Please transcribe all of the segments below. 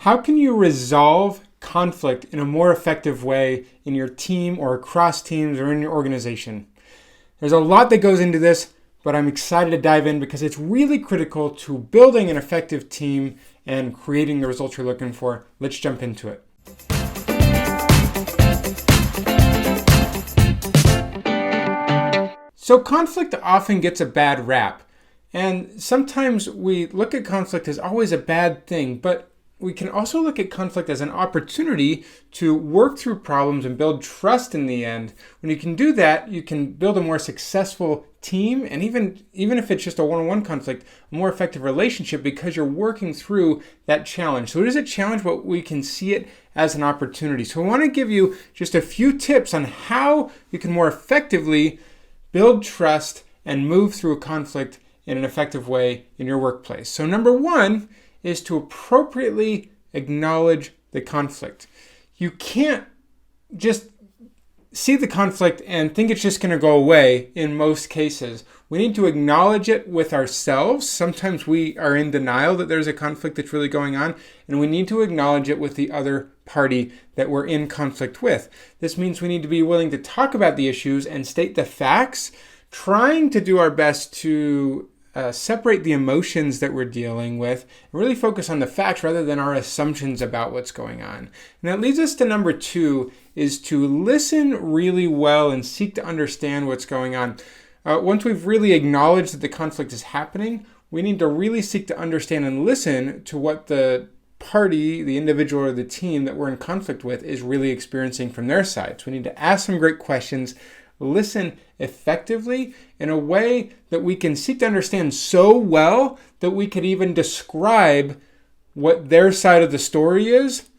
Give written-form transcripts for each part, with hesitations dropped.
How can you resolve conflict in a more effective way in your team or across teams or in your organization? There's a lot that goes into this, but I'm excited to dive in because it's really critical to building an effective team and creating the results you're looking for. Let's jump into it. So conflict often gets a bad rap, and sometimes we look at conflict as always a bad thing, but we can also look at conflict as an opportunity to work through problems and build trust in the end. When you can do that, you can build a more successful team, and even if it's just a one-on-one conflict, a more effective relationship because you're working through that challenge. So it is a challenge, but we can see it as an opportunity. So I want to give you just a few tips on how you can more effectively build trust and move through a conflict in an effective way in your workplace. So number one is to appropriately acknowledge the conflict. You can't just see the conflict and think it's just going to go away in most cases. We need to acknowledge it with ourselves. Sometimes we are in denial that there's a conflict that's really going on, and we need to acknowledge it with the other party that we're in conflict with. This means we need to be willing to talk about the issues and state the facts, trying to do our best to separate the emotions that we're dealing with and really focus on the facts rather than our assumptions about what's going on. And that leads us to number two, is to listen really well and seek to understand what's going on. Once we've really acknowledged that the conflict is happening, we need to really seek to understand and listen to what the party, the individual or the team that we're in conflict with is really experiencing from their side. So we need to ask some great questions, listen effectively in a way that we can seek to understand so well that we could even describe what their side of the story is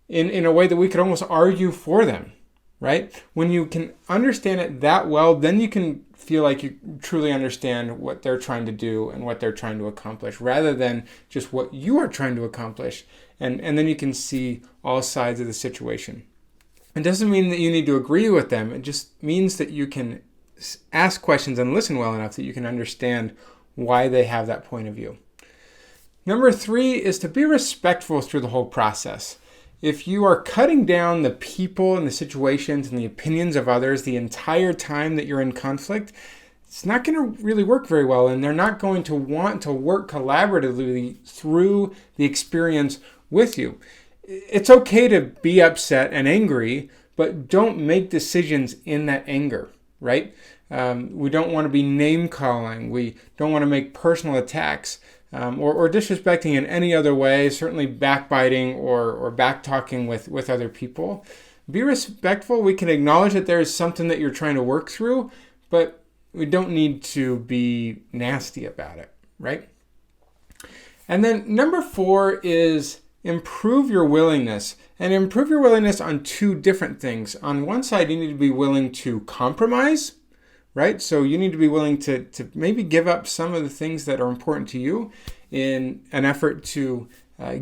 in a way that we could almost argue for them, right? When you can understand it that well, then you can feel like you truly understand what they're trying to do and what they're trying to accomplish, rather than just what you are trying to accomplish. And then you can see all sides of the situation. It doesn't mean that you need to agree with them. It just means that you can ask questions and listen well enough that you can understand why they have that point of view. Number three is to be respectful through the whole process. If you are cutting down the people and the situations and the opinions of others the entire time that you're in conflict, it's not going to really work very well, and they're not going to want to work collaboratively through the experience with you. It's okay to be upset and angry, but don't make decisions in that anger, right? We don't want to be name calling. We don't want to make personal attacks or disrespecting in any other way, certainly backbiting or back-talking with other people. Be respectful. We can acknowledge that there is something that you're trying to work through, but we don't need to be nasty about it, right? And then number four is improve your willingness. And improve your willingness on two different things. On one side, you need to be willing to compromise, right? So you need to be willing to maybe give up some of the things that are important to you in an effort to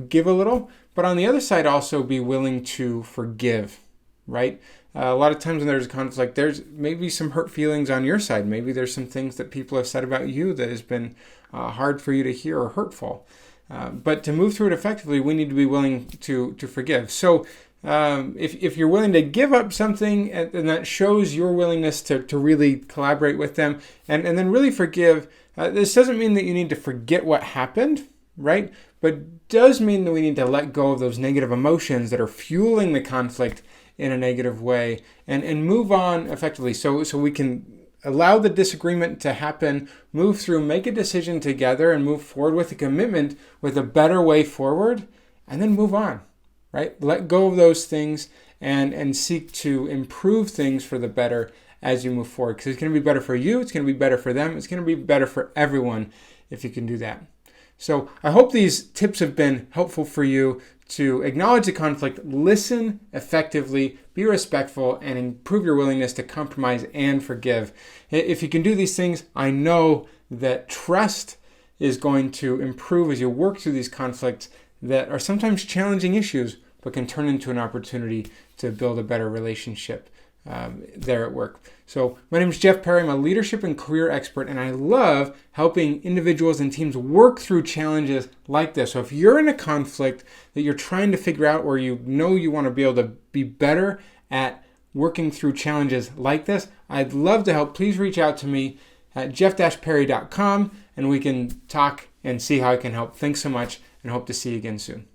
give a little. But on the other side, also be willing to forgive, right? A lot of times when there's a conflict, there's maybe some hurt feelings on your side. Maybe there's some things that people have said about you that has been hard for you to hear or hurtful. But to move through it effectively, we need to be willing to forgive. So if you're willing to give up something, and that shows your willingness to really collaborate with them and then really forgive, this doesn't mean that you need to forget what happened, right? But does mean that we need to let go of those negative emotions that are fueling the conflict in a negative way and move on effectively so we can allow the disagreement to happen, move through, make a decision together, and move forward with a commitment with a better way forward, and then move on, right? Let go of those things and seek to improve things for the better as you move forward. Because it's going to be better for you, it's going to be better for them, it's going to be better for everyone if you can do that. So I hope these tips have been helpful for you to acknowledge the conflict, listen effectively, be respectful, and improve your willingness to compromise and forgive. If you can do these things, I know that trust is going to improve as you work through these conflicts that are sometimes challenging issues, but can turn into an opportunity to build a better relationship there at work. So my name is Jeff Perry. I'm a leadership and career expert, and I love helping individuals and teams work through challenges like this. So if you're in a conflict that you're trying to figure out, or you know you want to be able to be better at working through challenges like this, I'd love to help. Please reach out to me at jeff-perry.com, and we can talk and see how I can help. Thanks so much, and hope to see you again soon.